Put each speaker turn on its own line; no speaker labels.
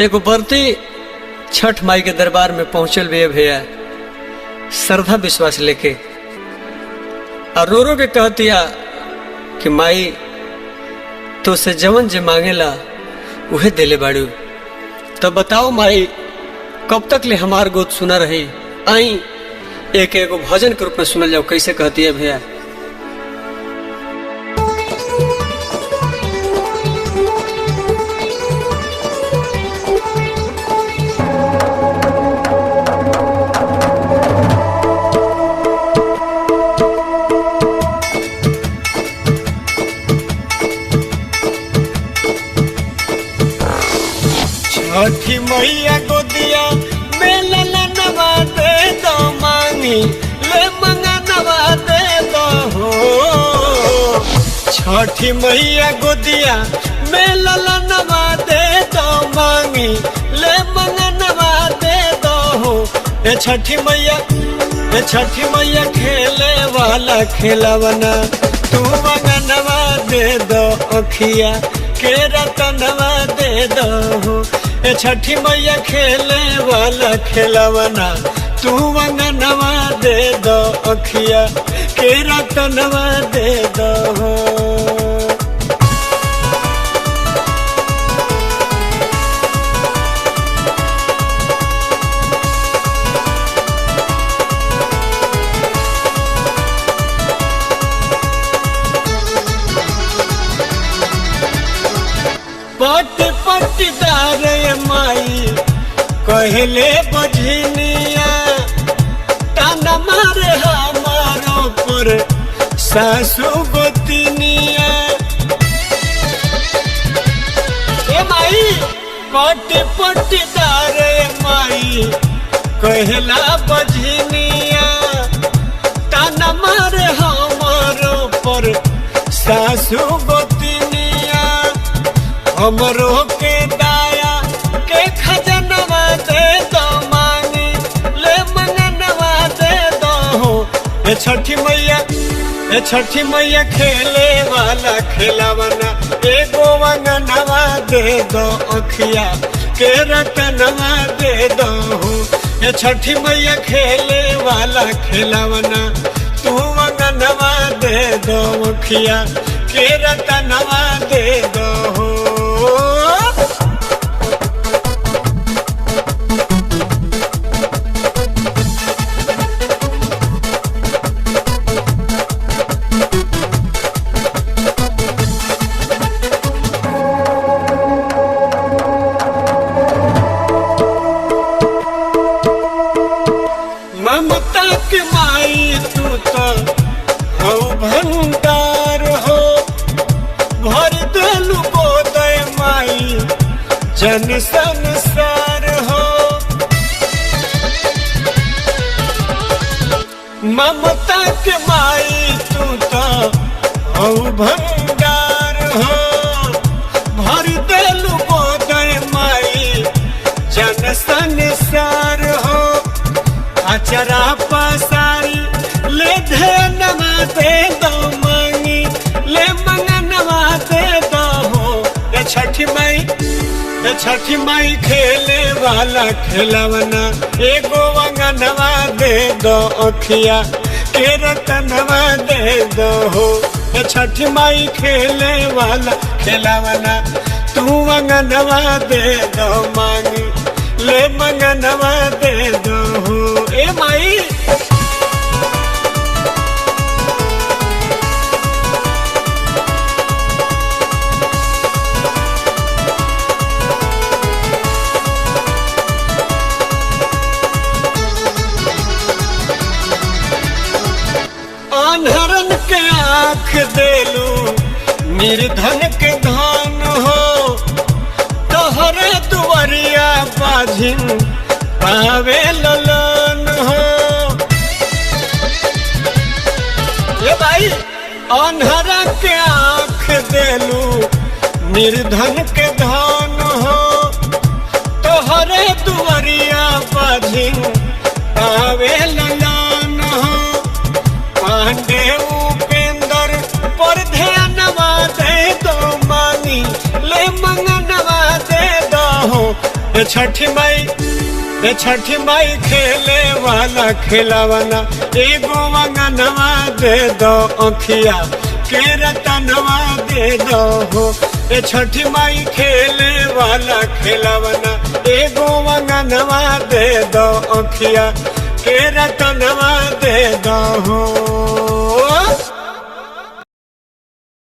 एगो बरती छठ माई के दरबार में पहुंचल भी भैया श्रद्धा विश्वास लेके और रो रो के कहतिया कि माई तो से जवन जे मांगेला उहे देले बाड़ू। तो बताओ माई कब तक ले हमार गोद सुना रही। आई एक एगो भजन के रूप में सुनल जाओ कैसे कहती है भैया।
छठी मैया गोदिया में ललनवा दे दो मांगी ले मंगनवा दे दो हो। छठी मैया गोदिया में ललनवा दे दो मांगी ले मंगनवा दे दो हो। ए छठी मैया खेले वाला खेलवना तू मंगनवा दे दो अखिया के रतनवा दे दो हो। ए छठी मैया खेले वाला खेलवना तू मंगनवा दे दो अखिया के रतनवा दे दो हो। पट पटदार माई कहले बझनिया ताना मारे हमारो पर सासू गोतिनिया। ए माई पट पटदार माई कहला बझनिया ताना मारे हमारो पर सासू गोतिनिया। हमरो के दाया के खजनवा दे दो मांगी ले मंगनवा दे दो हो। ए छठी मैया खेले वाला खेलवना एगो मंगनवा दे दो अखिया के रतनवा दे दो हो। ए छठी मैया खेले वाला खेलवना तू मंगनवा दे दो अखिया के रतनवा दे दो हो। ममता के माई तू तो हो भंडार हो भर देलू गोदय माई जन संसार हो। ममता के माई तू तो हो भंडार हो भर देलू गोदय माई जन संसार हो। अचरा पसारी ले धनवा दे दो मांगी ले मंगनवा दे दो हो। ए छठी माई खेले वाला खेलवना एगो मंगनवा दे दो अखिया के रतनवा दे दो हो। ए छठी माई खेले वाला खेलवना तू मंगनवा दे दो मांगी ले मंगनवा दे दो हो। ए माई अनहरन के आँख देलू निर्धन के धन हो। तोहरे दुआरिया बाझिन पावे ललन हो। ये भाई अनहरा के आँख देलू निर्धन के धन हो। तोहरे दुआरिया बाझिन पावे ललन हो। पांडे उपेंद्र पर ध्यानवा दे दो मांगी ले मंगनवा दे दो हो। ए छठी माई खेले वाला खिलावना एगो अंगनवा दे दो अखिया के रतनवा दे दो हो। ए छठी माई खेले वाला खिलावना एगो अंगनवा दे दो अखिया के रतनवा दे दो हो।